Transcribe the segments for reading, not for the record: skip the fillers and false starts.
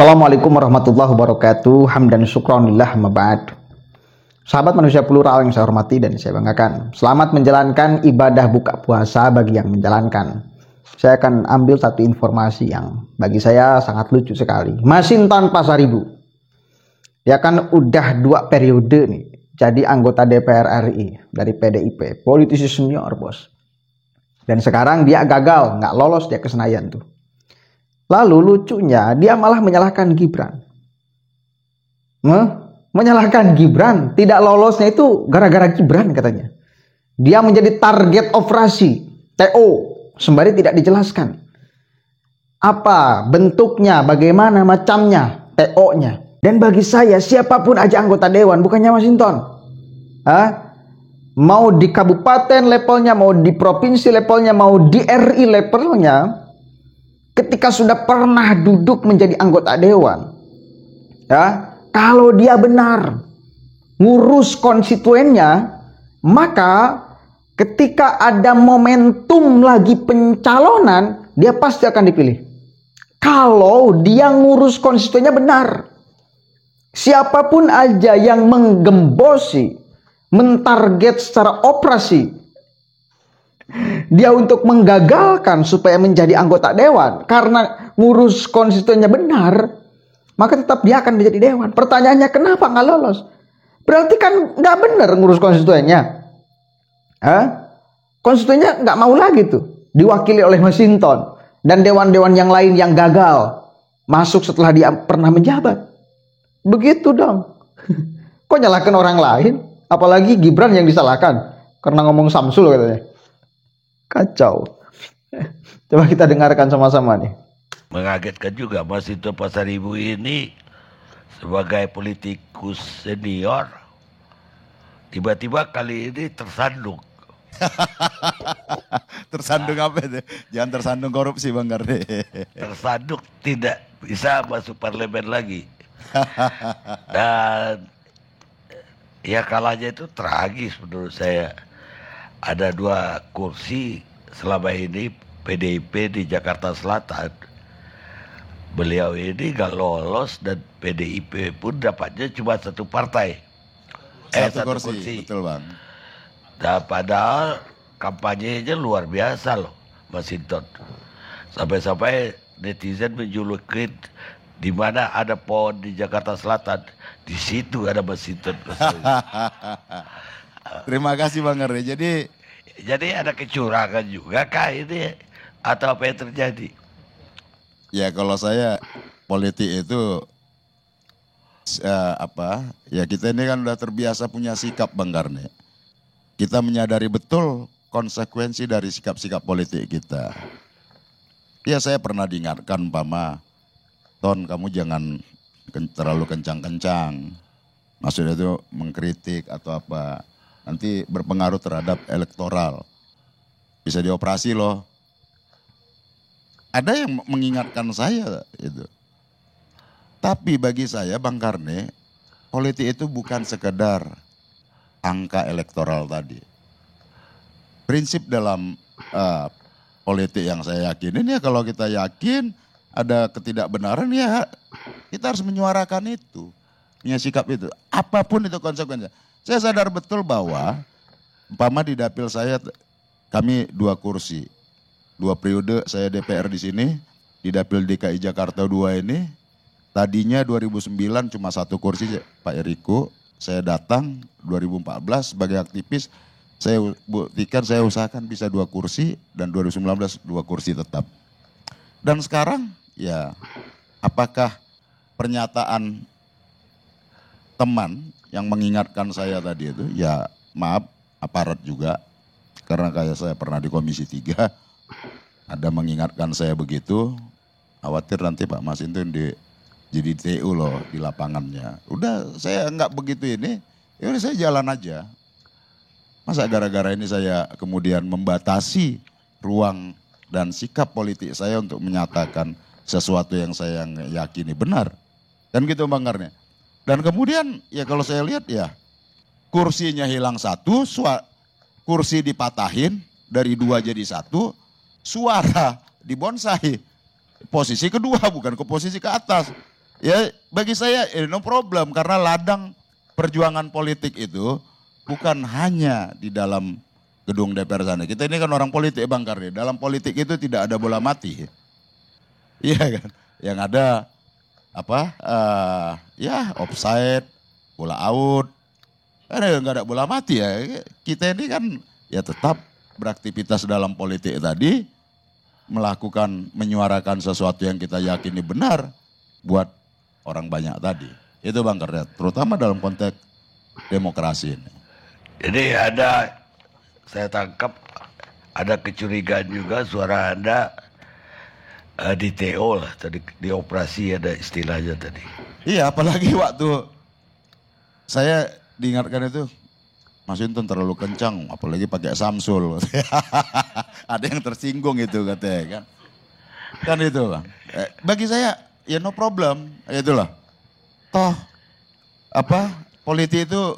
Assalamualaikum warahmatullahi wabarakatuh. Hamdan syukronillah mabad. Sahabat manusia plural yang saya hormati dan saya banggakan, selamat menjalankan ibadah buka puasa bagi yang menjalankan. Saya akan ambil satu informasi yang bagi saya sangat lucu sekali. Masinton Pasaribu, dia kan udah 2 periode nih jadi anggota DPR RI dari PDIP, politisi senior bos. Dan sekarang dia gagal, nggak lolos dia ke Senayan tuh. Lalu lucunya dia malah menyalahkan Gibran. Menyalahkan Gibran, tidak lolosnya itu gara-gara Gibran katanya. Dia menjadi target operasi TO, sembari tidak dijelaskan. Apa bentuknya, bagaimana macamnya, TO-nya. Dan bagi saya siapapun aja anggota dewan, bukannya Masinton. Mau di kabupaten levelnya, mau di provinsi levelnya, mau di RI levelnya, ketika sudah pernah duduk menjadi anggota dewan, ya, kalau dia benar ngurus konstituennya, maka ketika ada momentum lagi pencalonan, dia pasti akan dipilih. Kalau dia ngurus konstituennya benar. Siapapun aja yang menggembosi, mentarget secara operasi dia untuk menggagalkan supaya menjadi anggota dewan karena ngurus konstituennya benar, maka tetap dia akan menjadi dewan. Pertanyaannya kenapa nggak lolos? Berarti kan nggak benar ngurus konstituennya. Konstituennya nggak mau lagi tuh diwakili oleh Masinton dan dewan-dewan yang lain yang gagal masuk setelah dia pernah menjabat. Begitu dong. Kok nyalahkan orang lain? Apalagi Gibran yang disalahkan karena ngomong Samsul katanya. Kacau. Coba kita dengarkan sama-sama nih. Mengagetkan juga Masinton Pasaribu ini sebagai politikus senior tiba-tiba kali ini tersandung. Tersandung apa itu? Jangan tersandung korupsi Bang Karni. Tersandung tidak bisa masuk parlemen lagi. Dan ya kalahnya itu tragis menurut saya. Ada 2 kursi selama ini PDIP di Jakarta Selatan. Beliau ini gak lolos dan PDIP pun dapatnya cuma 1 partai. Satu kursi. Betul Bang. Dan padahal kampanyenya luar biasa loh Masinton. Sampai-sampai netizen menjulukin di mana ada pohon di Jakarta Selatan, di situ ada Masinton. Terima kasih Bang Karni. Jadi ada kecurangan juga kah ini atau apa yang terjadi? Ya kalau saya politik itu ya kita ini kan udah terbiasa punya sikap Bang Karni. Kita menyadari betul konsekuensi dari sikap-sikap politik kita. Ya saya pernah diingatkan umpama, Ton kamu jangan terlalu kencang-kencang. Maksudnya itu mengkritik atau apa. Nanti berpengaruh terhadap elektoral. Bisa dioperasi loh. Ada yang mengingatkan saya itu. Tapi bagi saya Bang Karni, politik itu bukan sekedar angka elektoral tadi. Prinsip dalam politik yang saya yakinin ya kalau kita yakin ada ketidakbenaran ya kita harus menyuarakan itu. Punya sikap itu. Apapun itu konsekuensinya. Saya sadar betul bahwa umpama di dapil saya kami 2 kursi. 2 periode saya DPR di sini, di dapil DKI Jakarta 2 ini. Tadinya 2009 cuma 1 kursi Pak Eriko, saya datang 2014 sebagai aktivis, saya buktikan saya usahakan bisa 2 kursi dan 2019 2 kursi tetap. Dan sekarang ya apakah pernyataan teman yang mengingatkan saya tadi itu, ya maaf aparat juga, karena kayak saya pernah di Komisi 3, ada mengingatkan saya begitu, khawatir nanti Pak Masinton jadi TU loh di lapangannya. Udah saya enggak begitu ini, ya udah saya jalan aja. Masa gara-gara ini saya kemudian membatasi ruang dan sikap politik saya untuk menyatakan sesuatu yang saya yakini benar. Kan gitu Bang Karni. Dan kemudian ya kalau saya lihat ya kursinya hilang 1, kursi dipatahin dari 2 jadi 1, suara dibonsai. Posisi kedua bukan ke posisi ke atas. Ya bagi saya no problem karena ladang perjuangan politik itu bukan hanya di dalam gedung DPR sana. Kita ini kan orang politik Bang Karni. Dalam politik itu tidak ada bola mati. Iya kan? Yang ada ya offside, bola out. Karena nggak ada bola mati ya. Kita ini kan ya tetap beraktivitas dalam politik tadi, menyuarakan sesuatu yang kita yakini benar buat orang banyak tadi. Itu Bang Karni, terutama dalam konteks demokrasi ini. Jadi saya tangkap ada kecurigaan juga suara Anda di TO lah, tadi di operasi ada istilahnya tadi. Iya, apalagi waktu saya diingatkan itu, Mas Hinton terlalu kencang, apalagi pakai Samsul. Ada yang tersinggung itu katanya kan. Kan itu Bang. Bagi saya ya no problem, itulah. Toh politik itu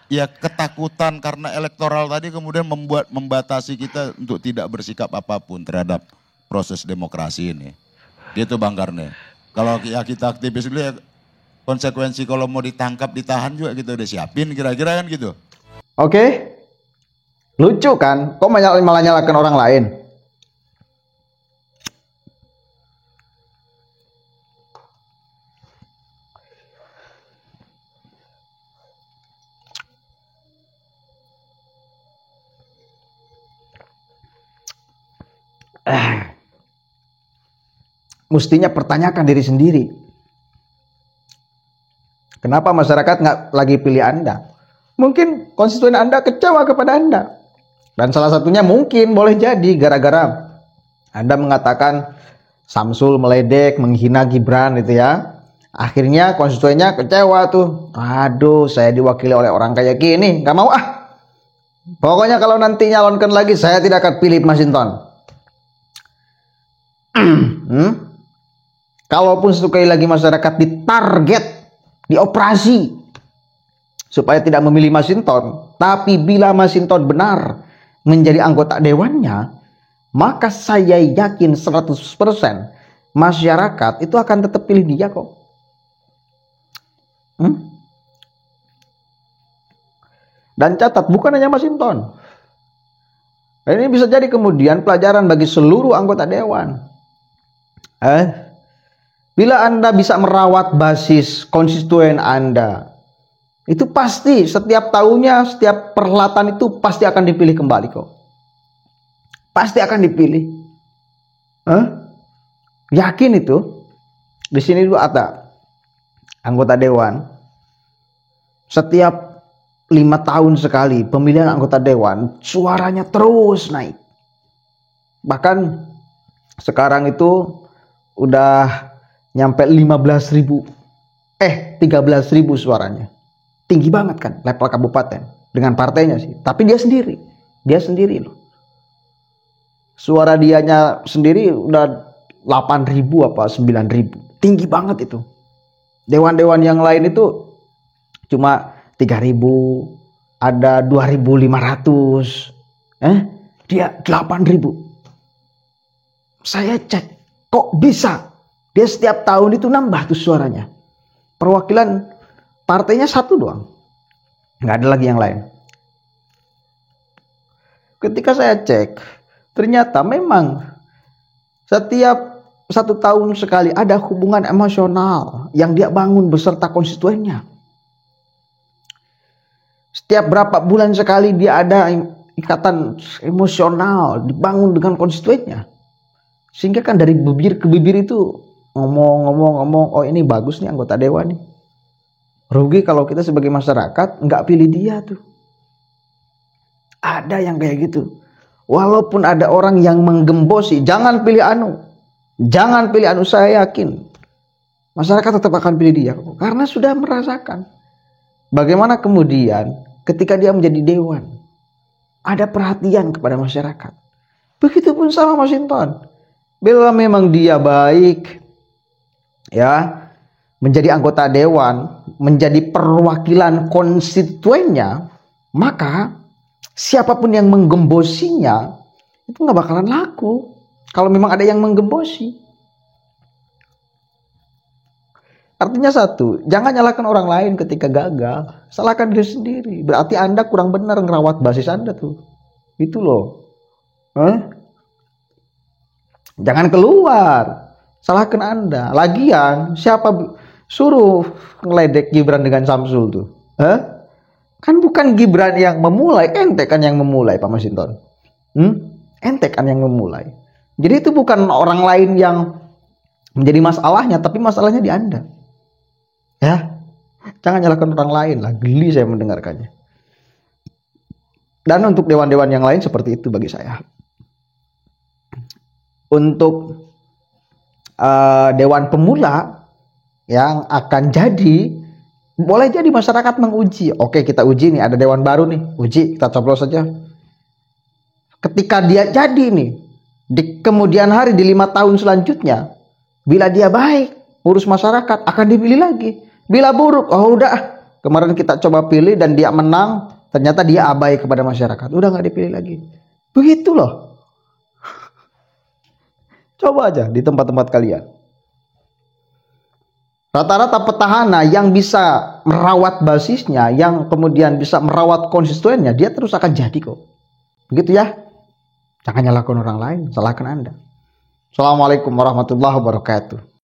ya ketakutan karena elektoral tadi kemudian membatasi kita untuk tidak bersikap apapun terhadap proses demokrasi ini. Gitu Bang Karni. Kalau ya kita aktivis dulu ya konsekuensi kalau mau ditangkap, ditahan juga kita udah siapin kira-kira kan gitu. Oke. Lucu kan? Kok malah nyalakan orang lain? Mestinya pertanyakan diri sendiri. Kenapa masyarakat nggak lagi pilih Anda? Mungkin konstituen Anda kecewa kepada Anda. Dan salah satunya mungkin boleh jadi gara-gara Anda mengatakan Samsul meledek, menghina Gibran itu ya. Akhirnya konstituennya kecewa tuh. Aduh, saya diwakili oleh orang kayak gini. Gak mau ah. Pokoknya kalau nanti nyalonkan lagi saya tidak akan pilih Mas Hinton. Kalaupun sekali lagi masyarakat ditarget, dioperasi supaya tidak memilih Mas Hinton, tapi bila Mas Hinton benar menjadi anggota dewannya, maka saya yakin 100% masyarakat itu akan tetap pilih dia kok. Dan catat, bukan hanya Mas Hinton. Ini bisa jadi kemudian pelajaran bagi seluruh anggota dewan. Bila Anda bisa merawat basis konstituen Anda, itu pasti setiap tahunnya, setiap perhelatan itu pasti akan dipilih kembali kok. Pasti akan dipilih. Yakin itu. Di sini dulu ada anggota dewan. Setiap 5 tahun sekali pemilihan anggota dewan, suaranya terus naik. Bahkan sekarang itu udah nyampe 13.000 suaranya. Tinggi banget kan level kabupaten dengan partainya sih, tapi dia sendiri loh. Suara dianya sendiri udah 8.000 apa 9.000. Tinggi banget itu. Dewan-dewan yang lain itu cuma 3.000, ada 2.500. Dia 8.000. Saya cek, kok bisa? Dia setiap tahun itu nambah tuh suaranya. Perwakilan partainya 1 doang. Nggak ada lagi yang lain. Ketika saya cek, ternyata memang setiap 1 tahun sekali ada hubungan emosional yang dia bangun beserta konstituennya. Setiap berapa bulan sekali dia ada ikatan emosional dibangun dengan konstituennya. Sehingga kan dari bibir ke bibir itu ngomong, oh ini bagus nih anggota dewan nih. Rugi kalau kita sebagai masyarakat nggak pilih dia tuh. Ada yang kayak gitu. Walaupun ada orang yang menggembosi, jangan pilih anu. Jangan pilih anu, saya yakin. Masyarakat tetap akan pilih dia. Karena sudah merasakan. Bagaimana kemudian ketika dia menjadi dewan. Ada perhatian kepada masyarakat. Begitupun sama Mas Hinton. Bila memang dia baik, ya, menjadi anggota dewan, menjadi perwakilan konstituennya, maka siapapun yang menggembosinya itu nggak bakalan laku. Kalau memang ada yang menggembosi, Artinya satu, jangan nyalahkan orang lain ketika gagal. Salahkan diri sendiri. Berarti Anda kurang benar ngerawat basis Anda tuh. Itu loh. Jangan keluar. Salahkan Anda. Lagian, siapa suruh ngeledek Gibran dengan Samsul tuh? Kan bukan Gibran yang memulai, ente kan yang memulai, Pak Masinton. Ente kan yang memulai. Jadi itu bukan orang lain yang menjadi masalahnya, tapi masalahnya di Anda. Ya, jangan nyalahkan orang lain lah. Geli saya mendengarkannya. Dan untuk dewan-dewan yang lain seperti itu bagi saya. Untuk dewan pemula yang akan jadi, boleh jadi masyarakat menguji. Oke, kita uji nih, ada dewan baru nih, uji, kita coblos saja. Ketika dia jadi nih, di kemudian hari di 5 tahun selanjutnya, bila dia baik, urus masyarakat, akan dipilih lagi. Bila buruk, oh udah, kemarin kita coba pilih dan dia menang, ternyata dia abai kepada masyarakat, udah nggak dipilih lagi. Begitu loh. Coba aja di tempat-tempat kalian. Rata-rata petahana yang bisa merawat basisnya, yang kemudian bisa merawat konstituennya, dia terus akan jadi kok. Begitu ya. Jangan nyalahkan orang lain, salahkan Anda. Assalamualaikum warahmatullahi wabarakatuh.